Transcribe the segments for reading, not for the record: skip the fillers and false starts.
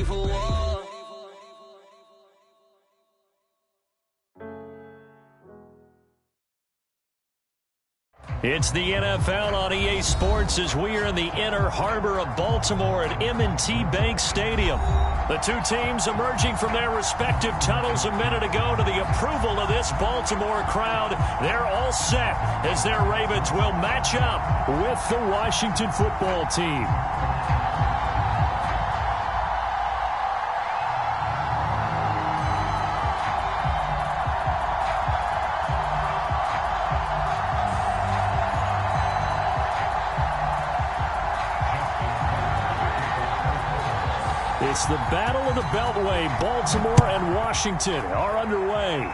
for war. It's the NFL on EA Sports as we are in the inner harbor of Baltimore at M&T Bank Stadium. The two teams emerging from their respective tunnels a minute ago to the approval of this Baltimore crowd. They're all set as their Ravens will match up with the Washington football team. It's the Battle of the Beltway. Baltimore and Washington are underway.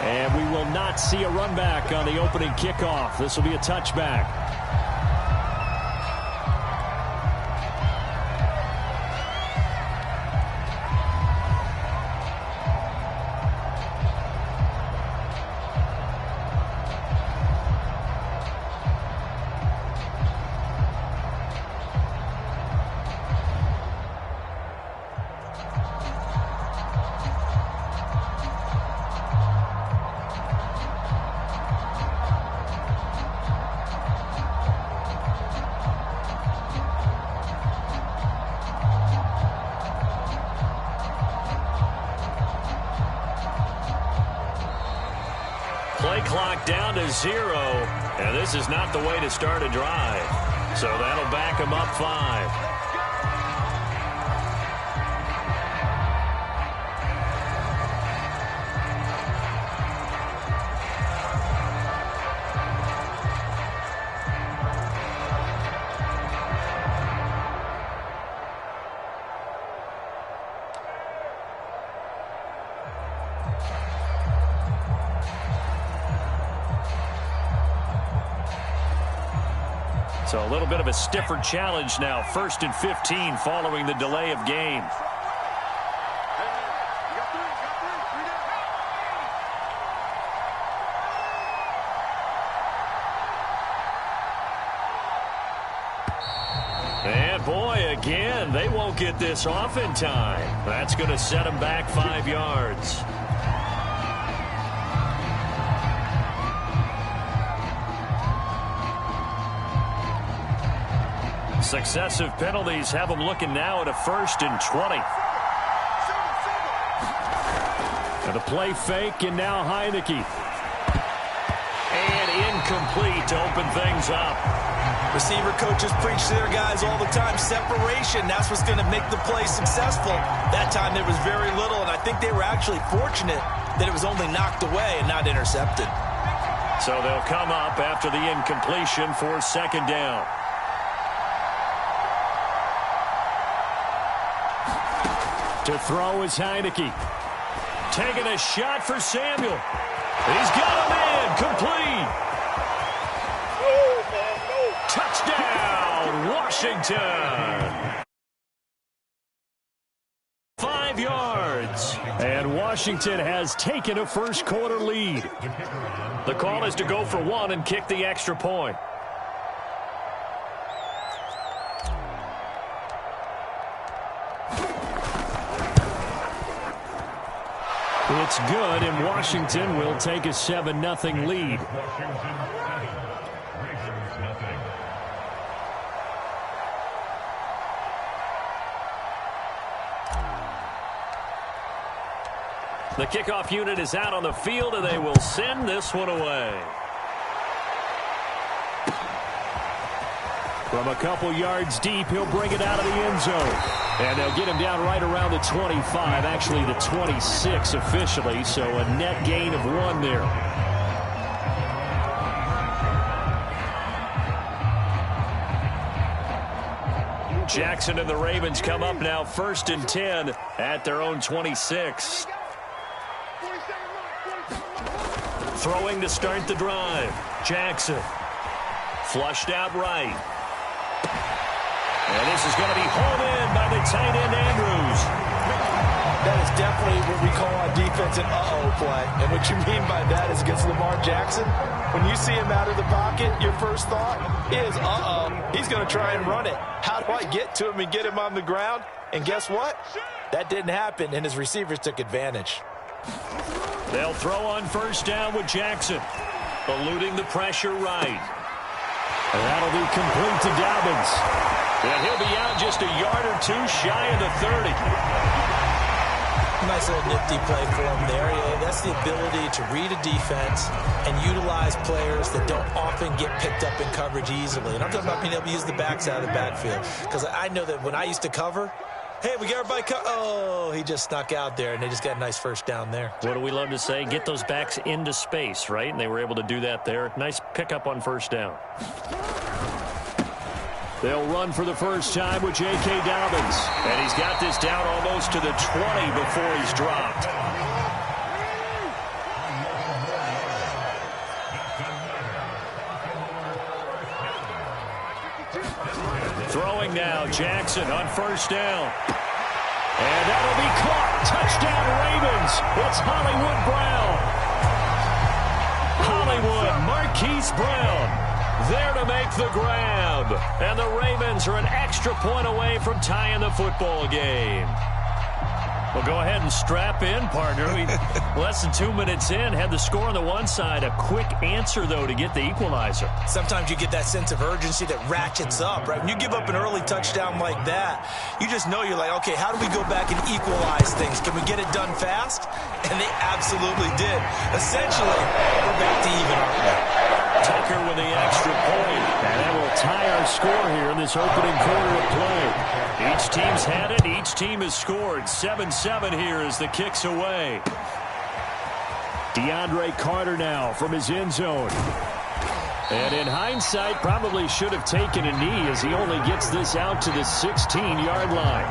And we will not see a run back on the opening kickoff. This will be a touchback. Play clock down to 0, and this is not the way to start a drive. So that'll back them up 5. So a little bit of a stiffer challenge now. 1st and 15 following the delay of game. And boy, again, they won't get this off in time. That's going to set them back 5 yards. Successive penalties have them looking now at a 1st and 20. And the play fake, and now Heineke. And incomplete to open things up. Receiver coaches preach to their guys all the time. Separation, that's what's going to make the play successful. That time there was very little, and I think they were actually fortunate that it was only knocked away and not intercepted. So they'll come up after the incompletion for 2nd down. To throw is Heineke. Taking a shot for Samuel. He's got him in. Complete. Touchdown, Washington. 5 yards. And Washington has taken a first quarter lead. The call is to go for 1 and kick the extra point. It's good, and Washington will take a 7-0 lead. The kickoff unit is out on the field, and they will send this one away. From a couple yards deep, he'll bring it out of the end zone. And they'll get him down right around the 25, actually the 26 officially, so a net gain of 1 there. Jackson and the Ravens come up now 1st and 10 at their own 26. Throwing to start the drive. Jackson. Flushed out right. And this is going to be hauled in by the tight end, Andrews. That is definitely what we call on defense an uh-oh play. And what you mean by that is against Lamar Jackson, When you see him out of the pocket, your first thought is, he's going to try and run it. How do I get to him and get him on the ground? And guess what? That didn't happen, and his receivers took advantage. They'll throw on first down with Jackson. Eluding the pressure right. And that'll be complete to Dobbins. And he'll be out just a yard or two shy of the 30. Nice little nifty play for him there. Yeah, that's the ability to read a defense and utilize players that don't often get picked up in coverage easily. And I'm talking about being able to use the backs out of the backfield. Because I know that when I used to cover, hey, we got everybody oh, he just snuck out there, and they just got a nice first down there. What do we love to say? Get those backs into space, right? And they were able to do that there. Nice pickup on first down. They'll run for the first time with J.K. Dobbins. And he's got this down almost to the 20 before he's dropped. Throwing now, Jackson on first down. And that'll be caught. Touchdown, Ravens. It's Hollywood Brown. Hollywood, Marquise Brown. There to make the grab. And the Ravens are an extra point away from tying the football game. Well, go ahead and strap in, partner. Less than 2 minutes in, had the score on the one side. A quick answer, though, to get the equalizer. Sometimes you get that sense of urgency that ratchets up, right? When you give up an early touchdown like that, you just know you're like, okay, how do we go back and equalize things? Can we get it done fast? And they absolutely did. Essentially, we're back to even, aren't we? Tucker with the extra point. And that will tie our score here in this opening quarter of play. Each team's had it. Each team has scored. 7-7 here as the kick's away. DeAndre Carter now from his end zone. And in hindsight, probably should have taken a knee as he only gets this out to the 16-yard line.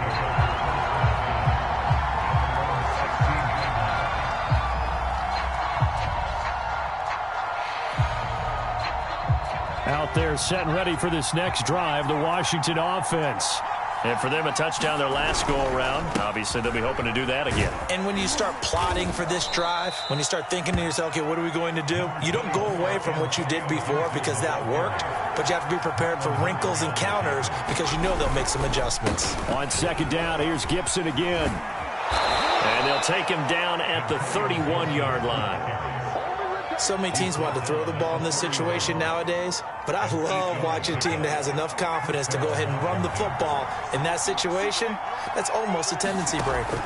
Out there set and ready for this next drive, the Washington offense. And for them, a touchdown their last go-around. Obviously, they'll be hoping to do that again. And when you start plotting for this drive, when you start thinking to yourself, okay, what are we going to do? You don't go away from what you did before because that worked, but you have to be prepared for wrinkles and counters because you know they'll make some adjustments. On second down, here's Gibson again. And they'll take him down at the 31-yard line. So many teams want to throw the ball in this situation nowadays, but I love watching a team that has enough confidence to go ahead and run the football. In that situation, that's almost a tendency breaker.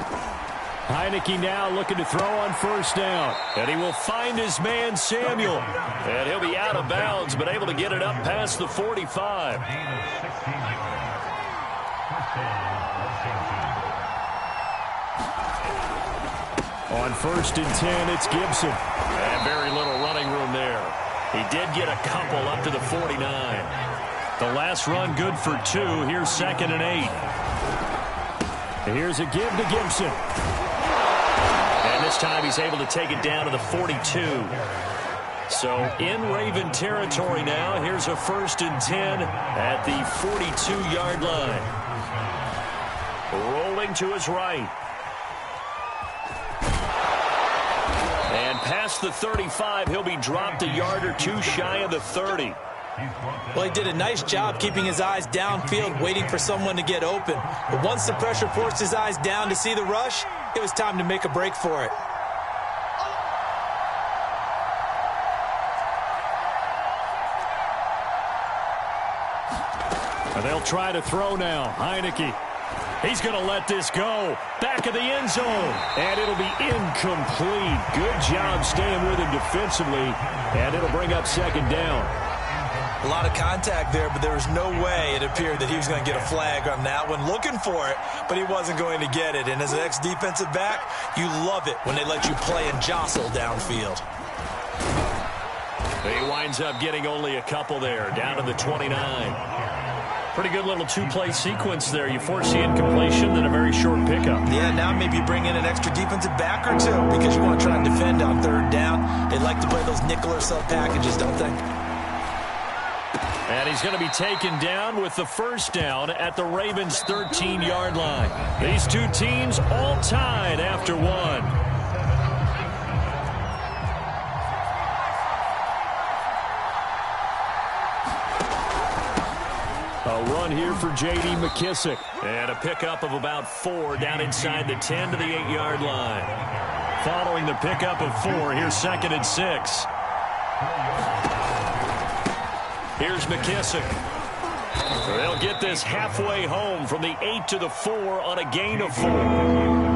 Heineke now looking to throw on first down, and he will find his man Samuel. And he'll be out of bounds, but able to get it up past the 45. On first and 10, it's Gibson. And very little running room there. He did get a couple up to the 49. The last run good for 2. Here's second and 8. Here's a give to Gibson. And this time he's able to take it down to the 42. So in Raven territory now. Here's a first and 10 at the 42-yard line. Rolling to his right. And past the 35, he'll be dropped a yard or two shy of the 30. Well, he did a nice job keeping his eyes downfield, waiting for someone to get open. But once the pressure forced his eyes down to see the rush, it was time to make a break for it. And they'll try to throw now. Heineke. He's going to let this go. Back of the end zone. And it'll be incomplete. Good job staying with him defensively. And it'll bring up second down. A lot of contact there, but there was no way it appeared that he was going to get a flag on that one. Looking for it, but he wasn't going to get it. And as an ex-defensive back, you love it when they let you play and jostle downfield. He winds up getting only a couple there, down to the 29. Pretty good little two-play sequence there. You force the incompletion, then a very short pickup. Yeah, now maybe you bring in an extra defensive back or two because you want to try and defend on third down. They like to play those nickel or sub packages, don't they? And he's going to be taken down with the first down at the Ravens' 13-yard line. These two teams all tied after one. A run here for J.D. McKissick. And a pickup of about 4 down inside the 10 to the 8-yard line. Following the pickup of 4, here's 2nd and 6. Here's McKissick. They'll get this halfway home from the 8 to the 4 on a gain of 4.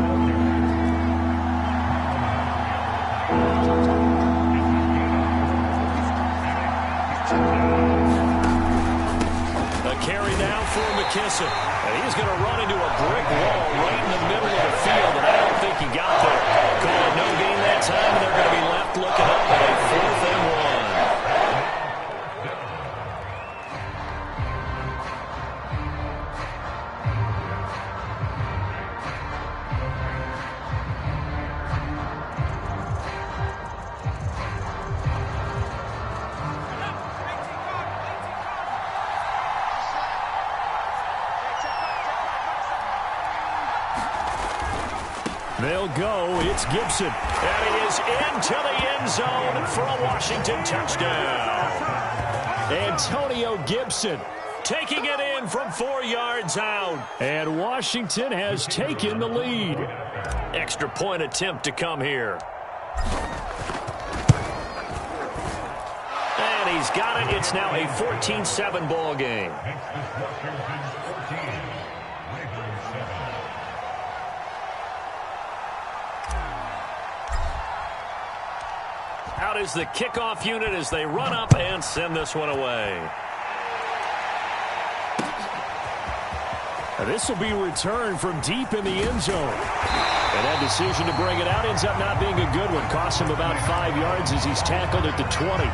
Carry now for McKissick. And he's going to run into a brick wall right in the middle of the field, and I don't think he got there. Call it no gain that time, and they're going to be left looking up at a 4th and 1. They'll go. It's Gibson. And he is into the end zone for a Washington touchdown. Antonio Gibson taking it in from 4 yards out. And Washington has taken the lead. Extra point attempt to come here. And he's got it. It's now a 14-7 ball game. Out is the kickoff unit as they run up and send this one away. This will be returned from deep in the end zone. And that decision to bring it out ends up not being a good one. Costs him about 5 yards as he's tackled at the 20.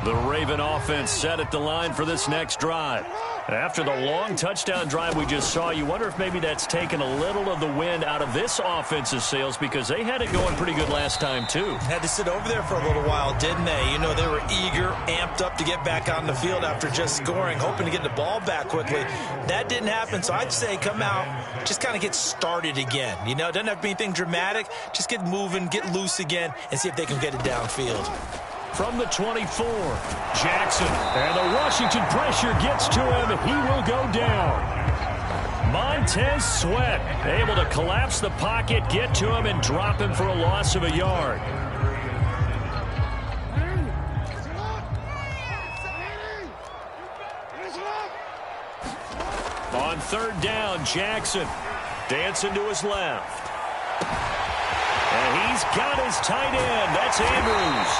The Raven offense set at the line for this next drive. After the long touchdown drive we just saw, you wonder if maybe that's taken a little of the wind out of this offense's sails, because they had it going pretty good last time, too. Had to sit over there for a little while, didn't they? You know, they were eager, amped up to get back on the field after just scoring, hoping to get the ball back quickly. That didn't happen, so I'd say come out, just kind of get started again. You know, it doesn't have to be anything dramatic. Just get moving, get loose again, and see if they can get it downfield. From the 24, Jackson. And the Washington pressure gets to him. He will go down. Montez Sweat able to collapse the pocket, get to him, and drop him for a loss of a yard. On 3rd down, Jackson dancing to his left. And he's got his tight end. That's Andrews.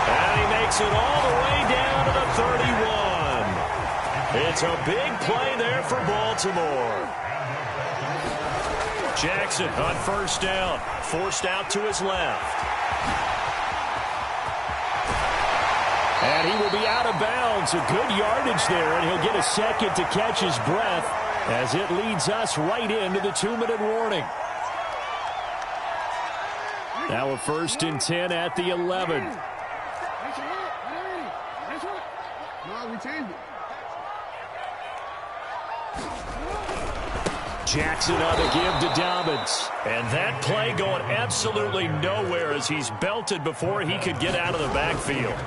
And he makes it all the way down to the 31. It's a big play there for Baltimore. Jackson on 1st down. Forced out to his left. And he will be out of bounds. A good yardage there, and he'll get a second to catch his breath as it leads us right into the 2-minute warning. Now a 1st and 10 at the 11. Jackson on the give to Dobbins. And that play going absolutely nowhere as he's belted before he could get out of the backfield.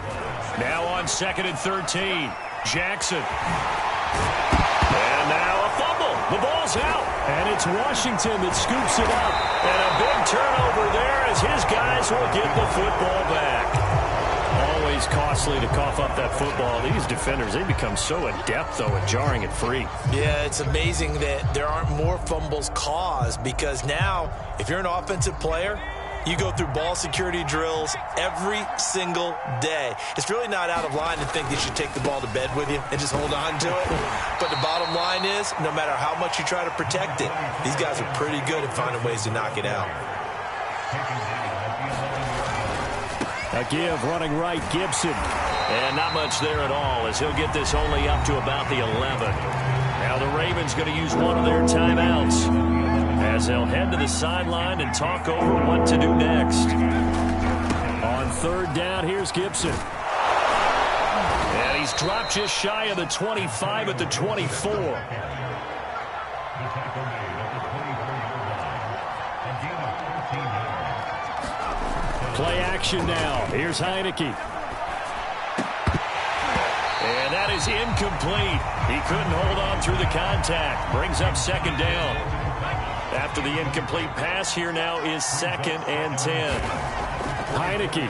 Now on 2nd and 13, Jackson. And now a fumble. The ball's out. And it's Washington that scoops it up. And a big turnover there as his guys will get the football back. Always costly to cough up that football. These defenders, they become so adept, though, at jarring it free. Yeah, it's amazing that there aren't more fumbles caused, because now, if you're an offensive player, you go through ball security drills every single day. It's really not out of line to think you should take the ball to bed with you and just hold on to it. But the bottom line is, no matter how much you try to protect it, these guys are pretty good at finding ways to knock it out. A give running right, Gibson. And not much there at all, as he'll get this only up to about the 11. Now the Ravens going to use one of their timeouts as they'll head to the sideline and talk over what to do next. On 3rd down, here's Gibson. And he's dropped just shy of the 25 at the 24. Play action now. Here's Heineke. And that is incomplete. He couldn't hold on through the contact. Brings up second down. After the incomplete pass, here now is 2nd and 10. Heineke.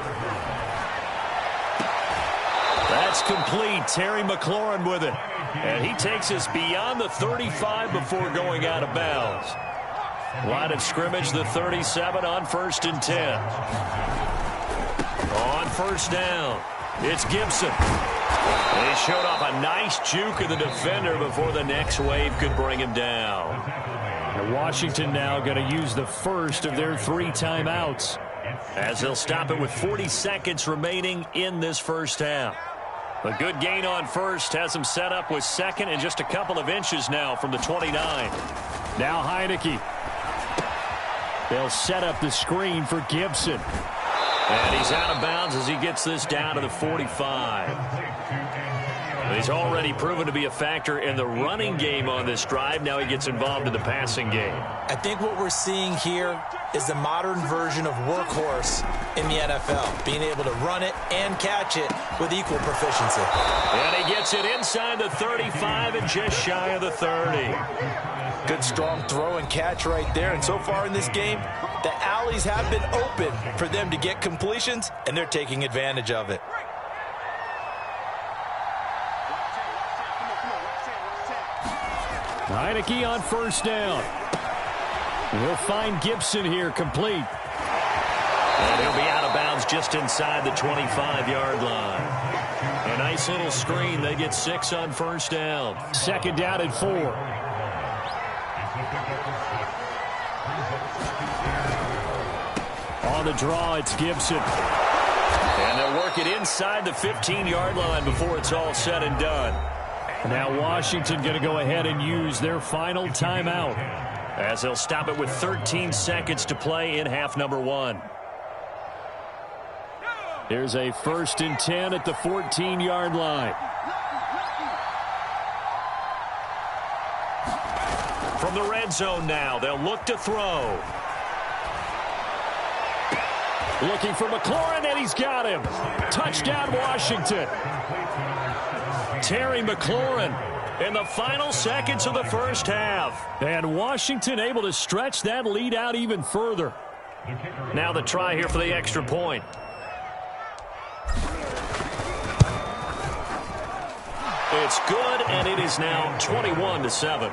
That's complete. Terry McLaurin with it. And he takes us beyond the 35 before going out of bounds. Line of scrimmage, the 37 on 1st and 10. On 1st down, it's Gibson. They showed off a nice juke of the defender before the next wave could bring him down. And Washington now going to use the first of their 3 timeouts, as they'll stop it with 40 seconds remaining in this first half. A good gain on first has them set up with 2nd and just a couple of inches now from the 29. Now Heineke. They'll set up the screen for Gibson. And he's out of bounds as he gets this down to the 45. He's already proven to be a factor in the running game on this drive. Now he gets involved in the passing game. I think what we're seeing here is the modern version of workhorse in the NFL, being able to run it and catch it with equal proficiency. And he gets it inside the 35 and just shy of the 30. Good strong throw and catch right there. And so far in this game, the alleys have been open for them to get completions, and they're taking advantage of it. Heineke on 1st down. He'll find Gibson here, complete. And he'll be out of bounds just inside the 25-yard line. A nice little screen. They get 6 on 1st down. 2nd down and 4. On the draw, it's Gibson. And they'll work it inside the 15-yard line before it's all said and done. Now Washington going to go ahead and use their final timeout, as they'll stop it with 13 seconds to play in half number 1. Here's a 1st and 10 at the 14-yard line. From the red zone now, they'll look to throw. Looking for McLaurin, and he's got him. Touchdown, Washington. Terry McLaurin in the final seconds of the first half. And Washington able to stretch that lead out even further. Now the try here for the extra point. It's good, and it is now 21-7.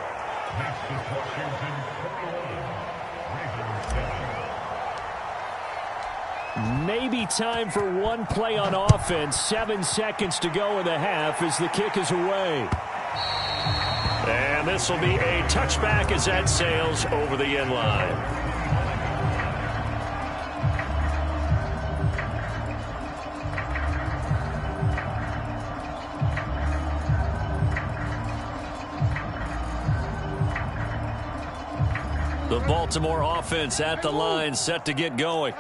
Maybe time for one play on offense. 7 seconds to go in the half as the kick is away. And this will be a touchback as that sails over the end line. The Baltimore offense at the line, set to get going.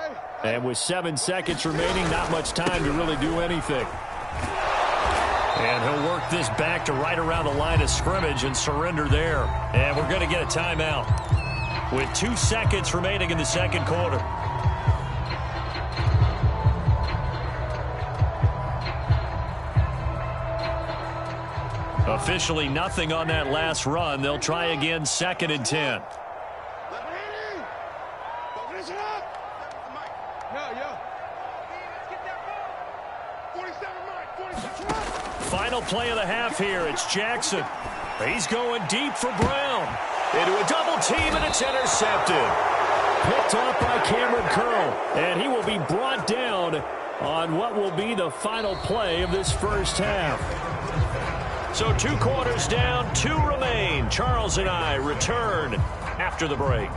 And with 7 seconds remaining, not much time to really do anything. And he'll work this back to right around the line of scrimmage and surrender there. And we're going to get a timeout with 2 seconds remaining in the second quarter. Officially nothing on that last run. They'll try again, 2nd and 10. Final play of the half here. It's Jackson. He's going deep for Brown. Into a double team, and it's intercepted. Picked off by Cameron Curl. And he will be brought down on what will be the final play of this first half. So 2 quarters down, 2 remain. Charles and I return after the break.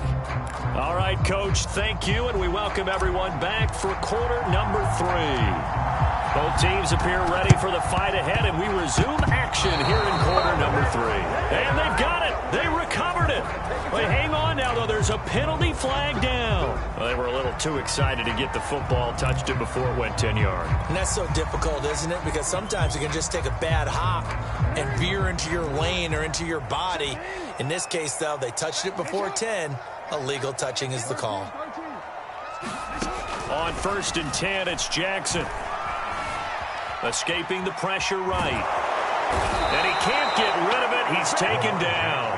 All right, Coach, thank you, and we welcome everyone back for quarter number 3. Both teams appear ready for the fight ahead, and we resume action here in quarter number 3. And they've got it. They recovered it. But hang on now, though. There's a penalty flag down. Well, they were a little too excited to get the football, touched it before it went 10 yards. And that's so difficult, isn't it? Because sometimes you can just take a bad hop and veer into your lane or into your body. In this case, though, they touched it before 10. Illegal touching is the call. On 1st and 10, it's Jackson. Escaping the pressure right. And he can't get rid of it. He's taken down.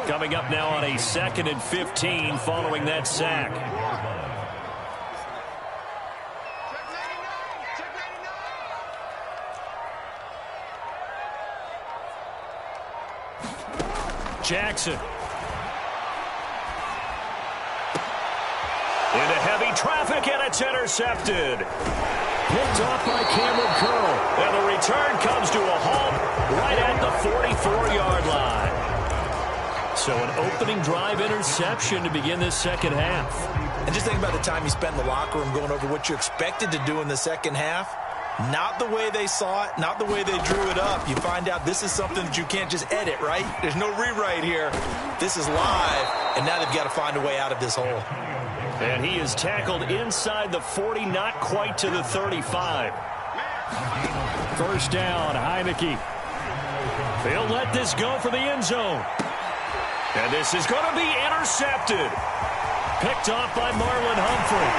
Coming up now on a 2nd and 15 following that sack. Jackson. Into heavy traffic, and it's intercepted. Picked off by Cameron Curl. And the return comes to a halt right at the 44-yard line. So an opening drive interception to begin this second half. And just think about the time you spent in the locker room going over what you expected to do in the second half. Not the way they saw it, not the way they drew it up. You find out this is something that you can't just edit, right? There's no rewrite here. This is live, and now they've got to find a way out of this hole. And he is tackled inside the 40, not quite to the 35. First down, Heineke. They'll let this go for the end zone. And this is going to be intercepted. Picked off by Marlon Humphrey.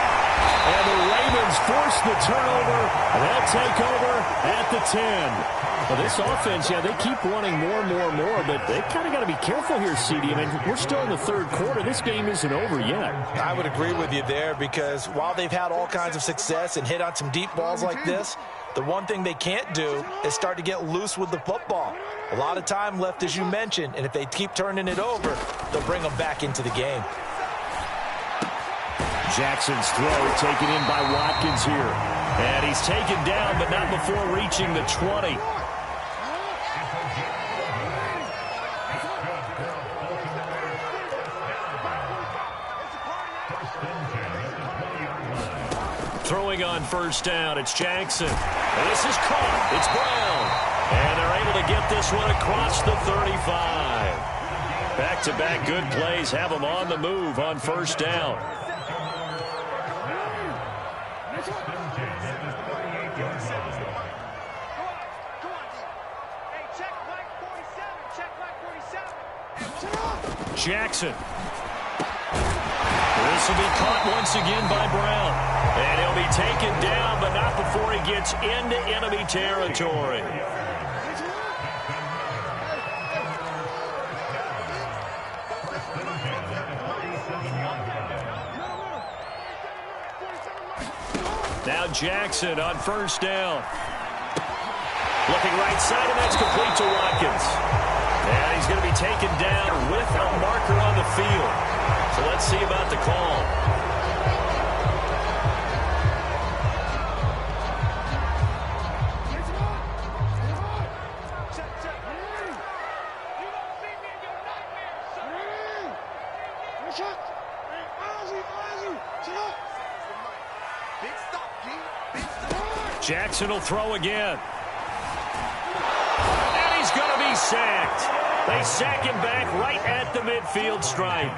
And the Ravens force the turnover. They'll take over at the 10. Well, this offense, yeah, they keep running more and more and more, but they kind of got to be careful here, CD. I mean, we're still in the third quarter. This game isn't over yet. I would agree with you there because while they've had all kinds of success and hit on some deep balls like this, the one thing they can't do is start to get loose with the football. A lot of time left, as you mentioned, and if they keep turning it over, they'll bring them back into the game. Jackson's throw taken in by Watkins here. And he's taken down, but not before reaching the 20. Throwing on first down, it's Jackson. And this is caught. It's Brown. And they're able to get this one across the 35. Back-to-back good plays have them on the move on first down. Jackson. This will be caught once again by Brown. And he'll be taken down, but not before he gets into enemy territory. Now Jackson on first down. Looking right side, and that's complete to Watkins. And he's going to be taken down with a marker on the field. So let's see about the call. Jackson will throw again. And he's going to be sacked. They sack him back right at the midfield stripe.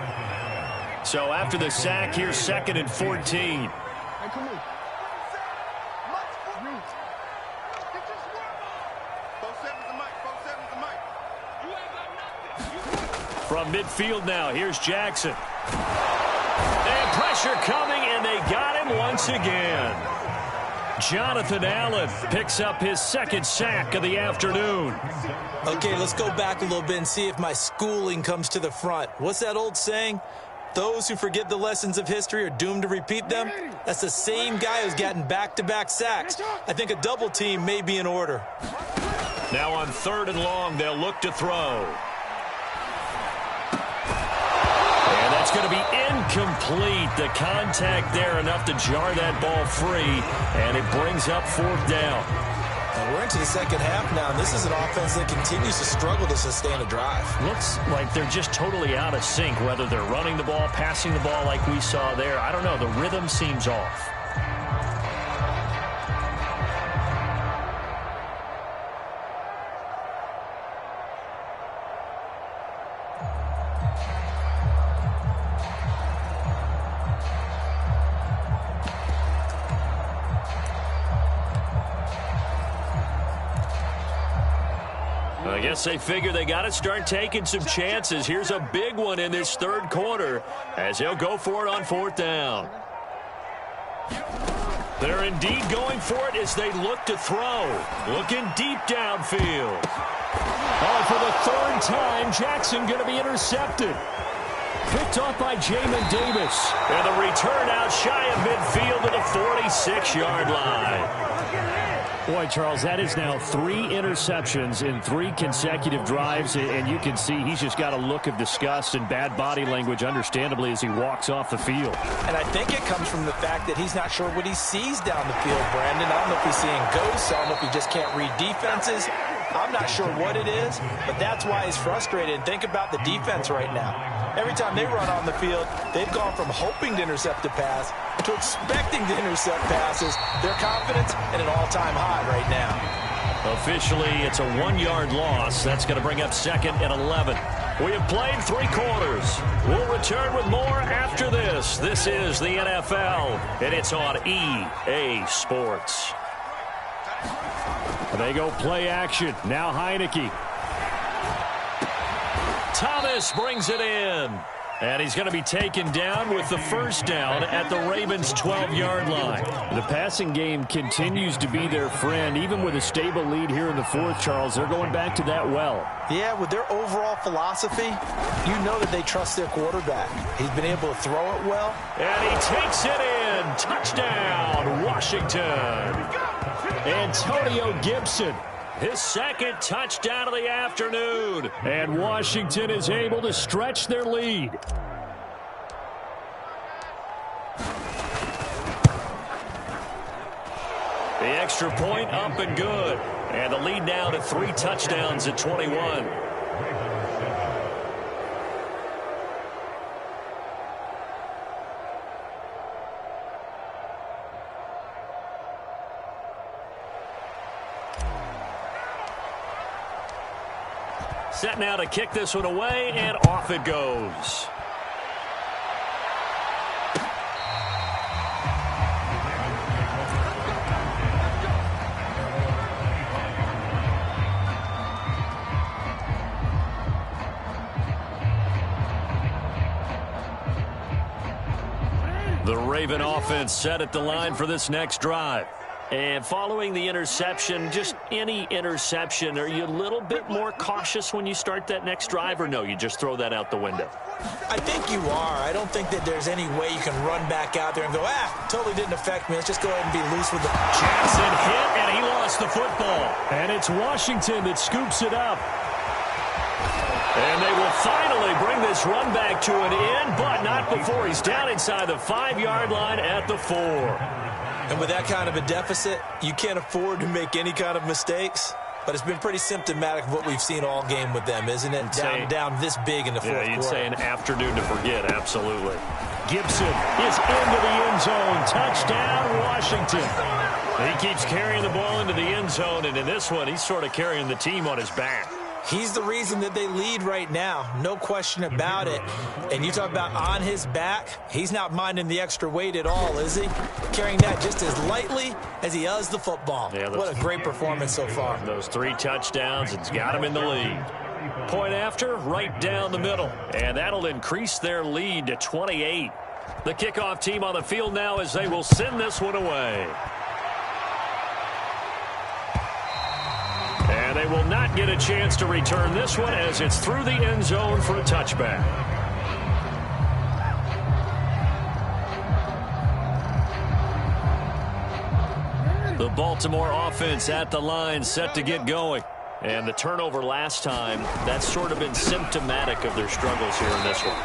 So after the sack, here's 2nd and 14. From midfield now, here's Jackson. And pressure coming, and they got him once again. Jonathan Allen picks up his 2nd sack of the afternoon. Okay, let's go back a little bit and see if my schooling comes to the front. What's that old saying? Those who forget the lessons of history are doomed to repeat them. That's the same guy who's gotten back-to-back sacks. I think a double team may be in order. Now on 3rd and long, they'll look to throw. And that's going to be incomplete. The contact there enough to jar that ball free, and it brings up 4th down. And we're into the second half now, and this is an offense that continues to struggle to sustain a drive. Looks like they're just totally out of sync, whether they're running the ball, passing the ball like we saw there. I don't know. The rhythm seems off. I guess they figure they got to start taking some chances. Here's a big one in this 3rd quarter as he'll go for it on 4th down. They're indeed going for it as they look to throw. Looking deep downfield. Oh, for the third time, Jackson going to be intercepted. Picked off by Jamin Davis. And the return out shy of midfield to the 46-yard line. Boy, Charles, that is now 3 interceptions in 3 consecutive drives, and you can see he's just got a look of disgust and bad body language, understandably, as he walks off the field. And I think it comes from the fact that he's not sure what he sees down the field, Brandon. I don't know if he's seeing ghosts. I don't know if he just can't read defenses. I'm not sure what it is, but that's why he's frustrated. And think about the defense right now. Every time they run on the field, they've gone from hoping to intercept a pass to expecting to intercept passes. Their confidence at an all-time high right now. Officially, it's a 1-yard loss. That's going to bring up 2nd and 11. We have played 3 quarters. We'll return with more after this. This is the NFL, and it's on EA Sports. They go play action. Now Heineke. Thomas brings it in. And he's going to be taken down with the first down at the Ravens' 12-yard line. The passing game continues to be their friend. Even with a stable lead here in the 4th, Charles, they're going back to that well. Yeah, with their overall philosophy, you know that they trust their quarterback. He's been able to throw it well. And he takes it in. Touchdown, Washington. Antonio Gibson. His 2nd touchdown of the afternoon. And Washington is able to stretch their lead. The extra point up and good. And the lead now to 3 touchdowns at 21. Set now to kick this one away, and off it goes. The Raven offense set at the line for this next drive. And following the interception, just any interception, are you a little bit more cautious when you start that next drive, or no, you just throw that out the window? I think you are. I don't think that there's any way you can run back out there and go, totally didn't affect me. Let's just go ahead and be loose with the... Jackson hit, and he lost the football. And it's Washington that scoops it up. And they will finally bring this run back to an end, but not before he's down inside the 5-yard line at the 4. And with that kind of a deficit, you can't afford to make any kind of mistakes. But it's been pretty symptomatic of what we've seen all game with them, isn't it? Down this big in the 4th quarter. You'd say an afternoon to forget, absolutely. Gibson is into the end zone. Touchdown, Washington. He keeps carrying the ball into the end zone, and in this one, he's sort of carrying the team on his back. He's the reason that they lead right now. No question about it. And you talk about on his back, he's not minding the extra weight at all, is he? Carrying that just as lightly as he does the football. Yeah, what a great performance so far. Those 3 touchdowns, it's got him in the lead. Point after, right down the middle. And that'll increase their lead to 28. The kickoff team on the field now as they will send this one away. And they will not get a chance to return this one as it's through the end zone for a touchback. The Baltimore offense at the line set to get going. And the turnover last time, that's sort of been symptomatic of their struggles here in this one.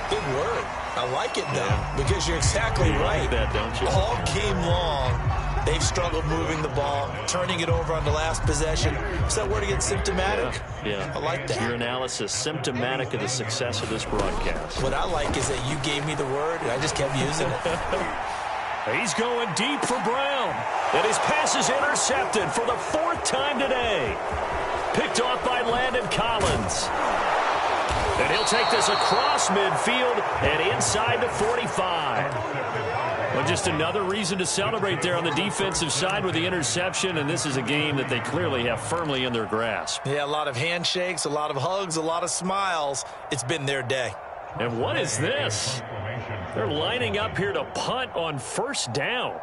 Good word. I like it, though, because you're exactly right. Like that, don't you? All game long, they've struggled moving the ball, turning it over on the last possession. So that word again, symptomatic? Yeah. I like that. Your analysis, symptomatic of the success of this broadcast. What I like is that you gave me the word, and I just kept using it. He's going deep for Brown. And his pass is intercepted for the 4th time today. Picked off by Landon Collins. And he'll take this across midfield and inside the 45. Well, just another reason to celebrate there on the defensive side with the interception, and this is a game that they clearly have firmly in their grasp. Yeah, a lot of handshakes, a lot of hugs, a lot of smiles. It's been their day. And what is this? They're lining up here to punt on first down.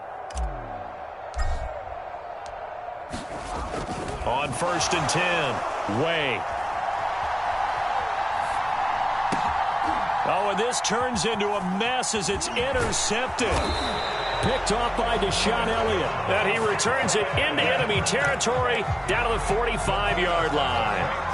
On 1st and 10, Way. Oh, and this turns into a mess as it's intercepted. Picked off by Deshaun Elliott. And he returns it into enemy territory down to the 45-yard line.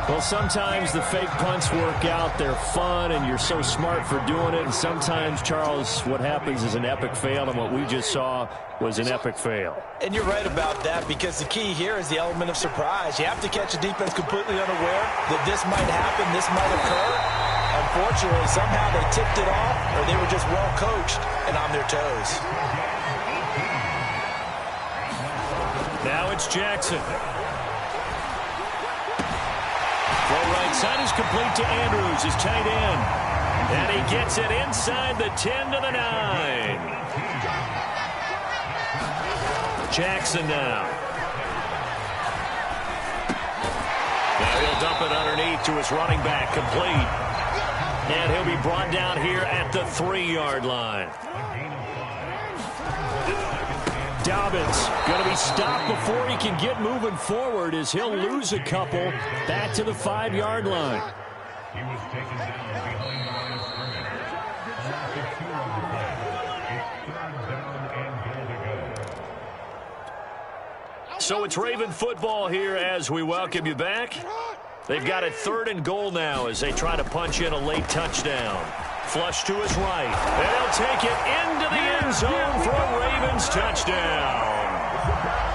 Well, sometimes the fake punts work out. They're fun, and you're so smart for doing it. And sometimes, Charles, what happens is an epic fail, and what we just saw was an epic fail. And you're right about that, because the key here is the element of surprise. You have to catch a defense completely unaware that this might happen, this might occur. Unfortunately, somehow they tipped it off, or they were just well coached and on their toes. Now it's Jackson. Throw right side is complete to Andrews, his tight end. And he gets it inside the 10 to the 9. Jackson now. Now he'll dump it underneath to his running back, complete. And he'll be brought down here at the 3-yard line. Dobbins going to be stopped before he can get moving forward as he'll lose a couple back to the 5-yard line. He was taken down behind the line of scrimmage. So it's Raven football here as we welcome you back. They've got it 3rd and goal now as they try to punch in a late touchdown. Flush to his right. And he'll take it into the end zone for a Ravens touchdown.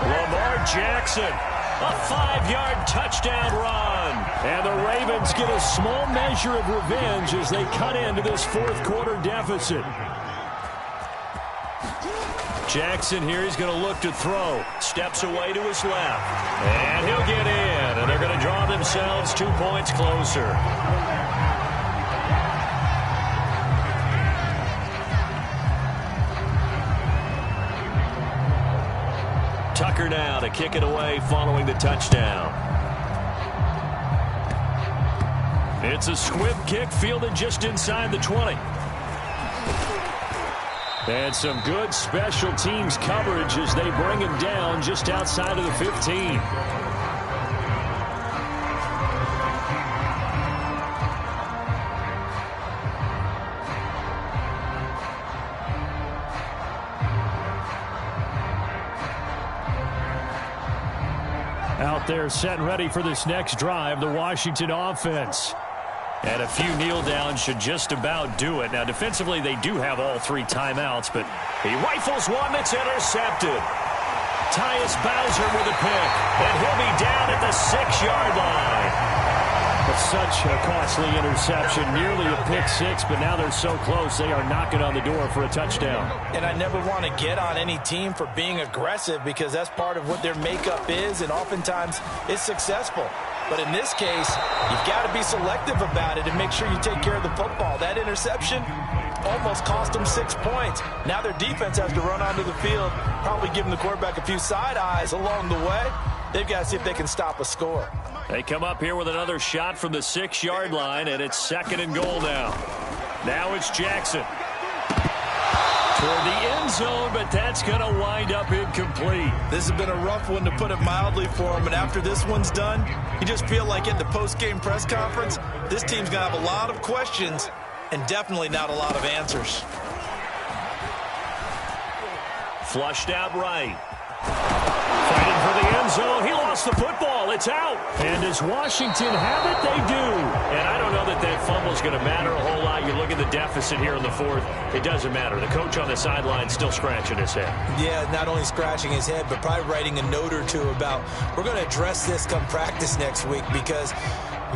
Lamar Jackson, a 5-yard touchdown run. And the Ravens get a small measure of revenge as they cut into this 4th quarter deficit. Jackson here, he's going to look to throw. Steps away to his left. And he'll get in. And they're going to draw themselves 2 points closer. Tucker now to kick it away following the touchdown. It's a swift kick fielded just inside the 20. And some good special teams coverage as they bring him down just outside of the 15. Out there set and ready for this next drive, the Washington offense. And a few kneel downs should just about do it. Now, defensively, they do have all 3 timeouts, but he rifles one that's intercepted. Tyus Bowser with a pick, and he'll be down at the 6-yard line. But such a costly interception, nearly a pick 6, but now they're so close, they are knocking on the door for a touchdown. And I never want to get on any team for being aggressive, because that's part of what their makeup is, and oftentimes it's successful. But in this case, you've got to be selective about it and make sure you take care of the football. That interception almost cost them 6 points. Now their defense has to run onto the field, probably giving the quarterback a few side eyes along the way. They've got to see if they can stop a score. They come up here with another shot from the 6-yard line, and it's 2nd and goal now. Now it's Jackson. Toward the end zone, but that's going to wind up incomplete. This has been a rough one, to put it mildly, for him. And after this one's done, you just feel like at the post-game press conference, this team's going to have a lot of questions and definitely not a lot of answers. Flushed out right. Fighting for the end zone. He lost the football. It's out. And does Washington have it? They do. And I don't know that that fumble is going to matter a whole lot. You look at the deficit here in the 4th. It doesn't matter. The coach on the sideline still scratching his head. Yeah, not only scratching his head, but probably writing a note or two about, we're going to address this come practice next week, because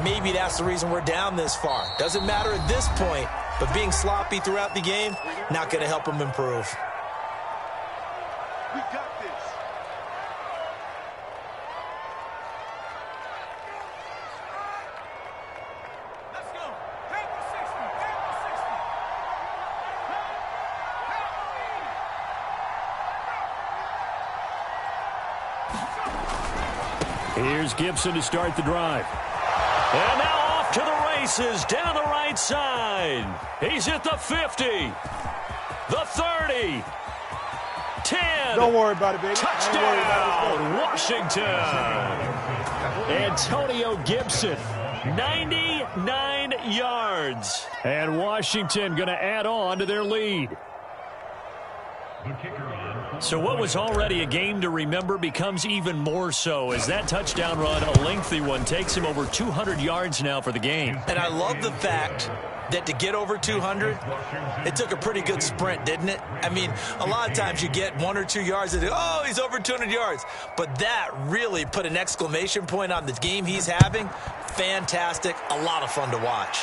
maybe that's the reason we're down this far. Doesn't matter at this point, but being sloppy throughout the game, not going to help him improve. We got this. Let's go. Here's Gibson to start the drive. And now off to the races down the right side. He's at the 50, the 30, 10. Don't worry about it, baby. Touchdown, Washington. Antonio Gibson, 99 yards. And Washington going to add on to their lead. So what was already a game to remember becomes even more so as that touchdown run, a lengthy one, takes him over 200 yards now for the game. And I love the fact that to get over 200, it took a pretty good sprint, didn't it? I mean, a lot of times you get 1 or 2 yards and oh, he's over 200 yards. But that really put an exclamation point on the game he's having. Fantastic. A lot of fun to watch.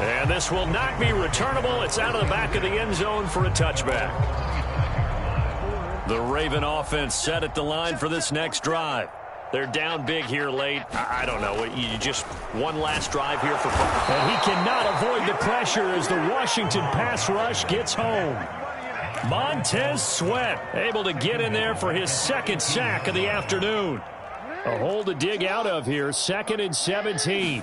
And this will not be returnable. It's out of the back of the end zone for a touchback. The Raven offense set at the line for this next drive. They're down big here late. I don't know. You just one last drive here for fun. And he cannot avoid the pressure as the Washington pass rush gets home. Montez Sweat able to get in there for his second sack of the afternoon. A hole to dig out of here. 2nd and 17.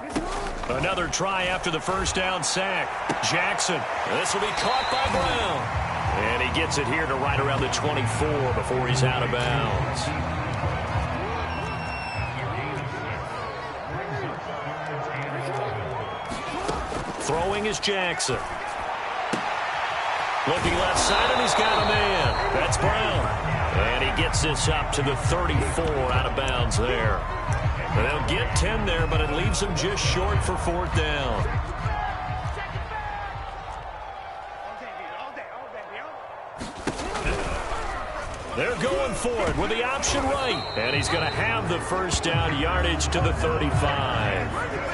Another try after the first down sack. Jackson. This will be caught by Brown. And he gets it here to right around the 24 before he's out of bounds. Throwing is Jackson. Looking left side, and he's got a man. That's Brown. And he gets this up to the 34 out of bounds there. They'll get 10 there, but it leaves them just short for 4th down. They're going for it with the option right. And he's going to have the first down, yardage to the 35.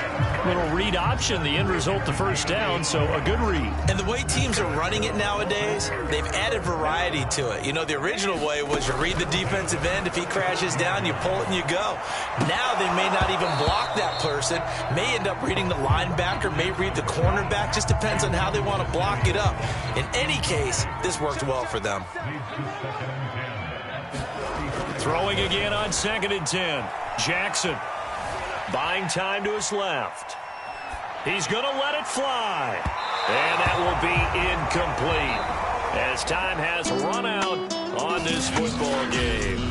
Little read option, the end result, the first down, so a good read. And the way teams are running it nowadays, they've added variety to it. You know, the original way was you read the defensive end. If he crashes down, you pull it and you go. Now they may not even block that person, may end up reading the linebacker, may read the cornerback. Just depends on how they want to block it up. In any case, this worked well for them. Throwing again on 2nd and 10. Jackson buying time to his left. He's going to let it fly. And that will be incomplete as time has run out on this football game.